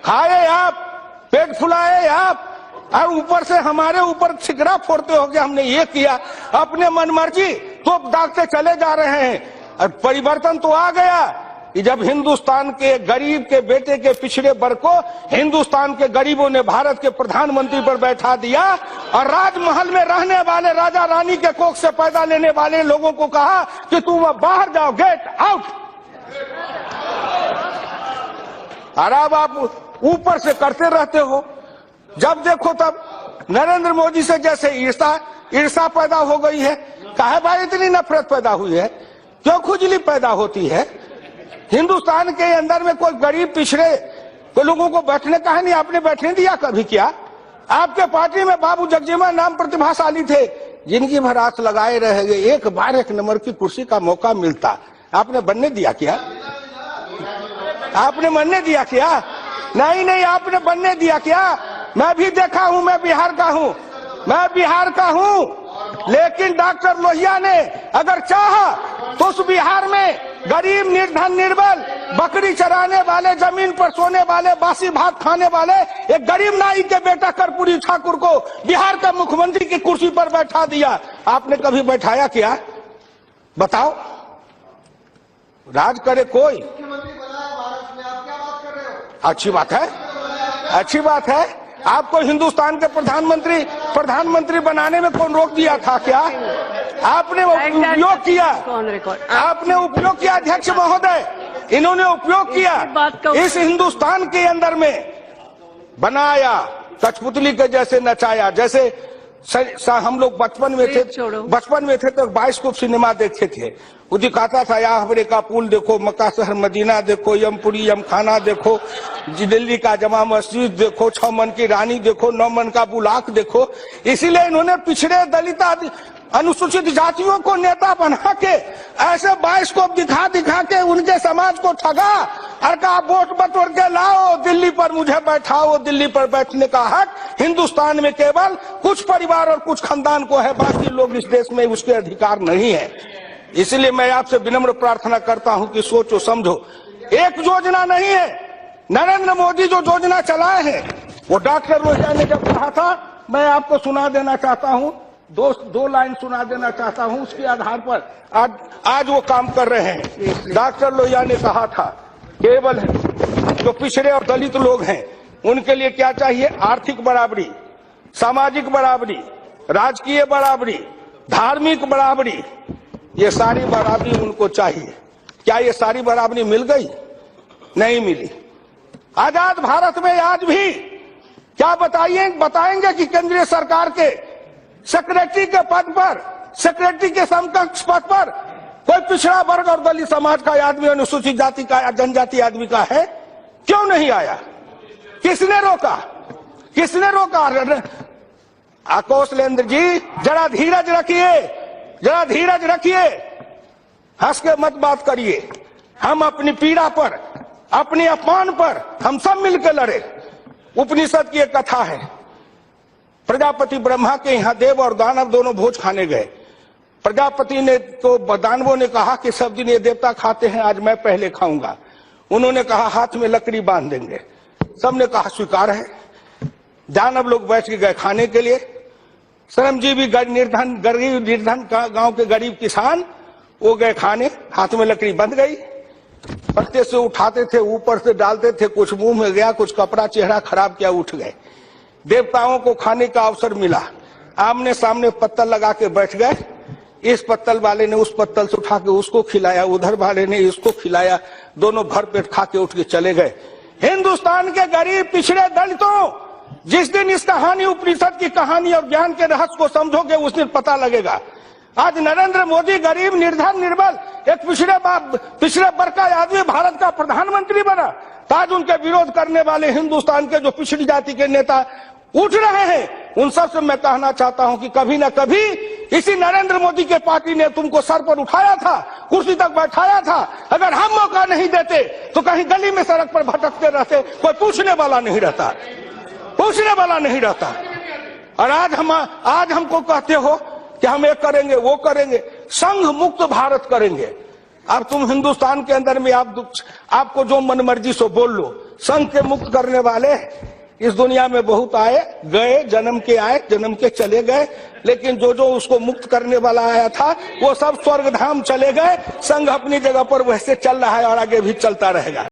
खाए आप, पेट फुलाए आप, और ऊपर से हमारे ऊपर ठिकरा फोड़ते हो कि हमने ये किया, अपने मनमर्जी तो दागते चले जा रहे हैं। और परिवर्तन तो आ गया कि जब हिंदुस्तान के गरीब के बेटे के पिछड़े वर्ग को हिंदुस्तान के गरीबों ने भारत के प्रधानमंत्री पर बैठा दिया और राजमहल में रहने वाले राजा रानी के कोख से पैदा लेने वाले लोगों को कहा कि तुम अब बाहर जाओ, गेट आउट। और अब आप ऊपर से करते रहते हो, जब देखो तब नरेंद्र मोदी से जैसे ईर्षा पैदा हो गई है। काहे भाई इतनी नफरत पैदा हुई है, क्यों खुजली पैदा होती है? हिंदुस्तान के अंदर में कोई गरीब पिछड़े कोई लोगों को बैठने का है नहीं, आपने बैठने दिया कभी? क्या आपके पार्टी में बाबू जगजीवन नाम प्रतिभाशाली थे, जिनकी भर हाथ लगाए रहेंगे, एक बार एक नंबर की कुर्सी का मौका मिलता, आपने बनने दिया क्या? आपने बनने दिया क्या? नहीं नहीं, आपने बनने दिया क्या? मैं भी देखा हूं, मैं बिहार का हूं, मैं बिहार का हूं, लेकिन डॉक्टर लोहिया ने अगर चाहा तो उस बिहार में गरीब, निर्धन, निर्बल, बकरी चराने वाले, जमीन पर सोने वाले, बासी भात खाने वाले एक गरीब नाई के बेटा कर्पूरी ठाकुर को बिहार के मुख्यमंत्री की कुर्सी पर बैठा दिया। आपने कभी बैठाया क्या? बताओ। राज करे कोई, अच्छी बात है, अच्छी बात है। आपको हिंदुस्तान के प्रधानमंत्री बनाने में कौन रोक दिया था? क्या आपने उपयोग किया? आपने उपयोग किया अध्यक्ष महोदय, इन्होंने उपयोग किया, इस हिंदुस्तान के अंदर में बनाया, कठपुतली के जैसे नचाया। जैसे हम लोग बचपन में थे तो बाइस्कोप सिनेमा देखते थे, वो दिखाता था याहवरे का पुल देखो, मक्का शहर मदीना देखो, यमपुरी यमखाना देखो, दिल्ली का जमा मस्जिद देखो, 6 मन की रानी देखो, 9 मन का बुलाक देखो। इसीलिए इन्होंने पिछड़े, दलित, अनुसूचित जातियों को नेता बना के ऐसे बाइस्कोप दिखा दिखा के उनके समाज को ठगा और कहा वोट बटोर के लाओ, दिल्ली पर मुझे बैठाओ। दिल्ली पर बैठने का हक हिंदुस्तान में केवल कुछ परिवार और कुछ खानदान को है, बाकी लोग इस देश में उसके अधिकार नहीं है। इसलिए मैं आपसे विनम्र प्रार्थना करता हूं कि सोचो समझो, एक योजना नहीं है। नरेंद्र मोदी जो योजना चलाए हैं वो डॉक्टर लोहिया ने जब कहा था, मैं आपको सुना देना चाहता हूं, दो लाइन सुना देना चाहता हूं, उसके आधार पर आज वो काम कर रहे हैं। डॉक्टर लोहिया ने कहा था केवल जो पिछड़े और दलित लोग हैं उनके लिए क्या चाहिए? आर्थिक बराबरी, सामाजिक बराबरी, राजकीय बराबरी, धार्मिक बराबरी, ये सारी बराबरी उनको चाहिए। क्या ये सारी बराबरी मिल गई? नहीं मिली। आजाद भारत में आज भी क्या बताएंगे कि केंद्रीय सरकार के सेक्रेटरी के पद पर, सेक्रेटरी के समकक्ष पद पर कोई पिछड़ा वर्ग और दलित समाज का आदमी, अनुसूचित जाति का, जनजाति आदमी का है? क्यों नहीं आया? किसने रोका? किसने रोका? कौशलेंद्र जी जरा धीरज रखिए, जरा धीरज रखिए, हंस के मत बात करिए। हम अपनी पीड़ा पर, अपने अपमान पर हम सब मिलकर लड़े। उपनिषद की एक कथा है, प्रजापति ब्रह्मा के यहाँ देव और दानव दोनों भोज खाने गए। प्रजापति ने तो दानवों ने कहा कि सब दिन ये देवता खाते हैं, आज मैं पहले खाऊंगा। उन्होंने कहा हाथ में लकड़ी बांध देंगे। सबने कहा स्वीकार है। दानव लोग बैठ के गए खाने के लिए। श्रमजीवी निर्धन, गरीब निर्धन गांव के गरीब किसान वो गए खाने, हाथ में लकड़ी बंध गई। पत्ते से उठाते थे, ऊपर से डालते थे, कुछ मुंह में गया, कुछ कपड़ा चेहरा खराब किया, उठ गए। देवताओं को खाने का अवसर मिला, आमने सामने पत्तल लगा के बैठ गए। इस पत्तल वाले ने उस पत्तल से उठा के उसको खिलाया, उधर वाले ने इसको खिलाया, दोनों भर पेट खा के उठ के चले गए। हिंदुस्तान के गरीब पिछड़े दलितों, जिस दिन इस कहानी, उपनिषद की कहानी और ज्ञान के रहस्य को समझोगे उस दिन पता लगेगा। आज नरेंद्र मोदी गरीब, निर्धन, निर्बल, एक पिछड़े वर्ग का आदमी भारत का प्रधानमंत्री बना, तो आज उनके विरोध करने वाले हिंदुस्तान के जो पिछड़ी जाति के नेता उठ रहे हैं, उन सब से मैं कहना चाहता हूं कि कभी ना कभी इसी नरेंद्र मोदी के पार्टी ने तुमको सर पर उठाया था, कुर्सी तक बैठाया था। अगर हम मौका नहीं देते तो कहीं गली में, सड़क पर भटकते रहते, कोई पूछने वाला नहीं रहता, पूछने वाला नहीं रहता। और आज हमको कहते हो कि हम ये करेंगे, वो करेंगे, संघ मुक्त भारत करेंगे। अब तुम हिंदुस्तान के अंदर में आपको जो मनमर्जी सो बोल लो। संघ के मुक्त करने वाले इस दुनिया में बहुत आए गए, जन्म के चले गए, लेकिन जो जो उसको मुक्त करने वाला आया था वो सब स्वर्गधाम चले गए। संघ अपनी जगह पर वैसे चल रहा है और आगे भी चलता रहेगा।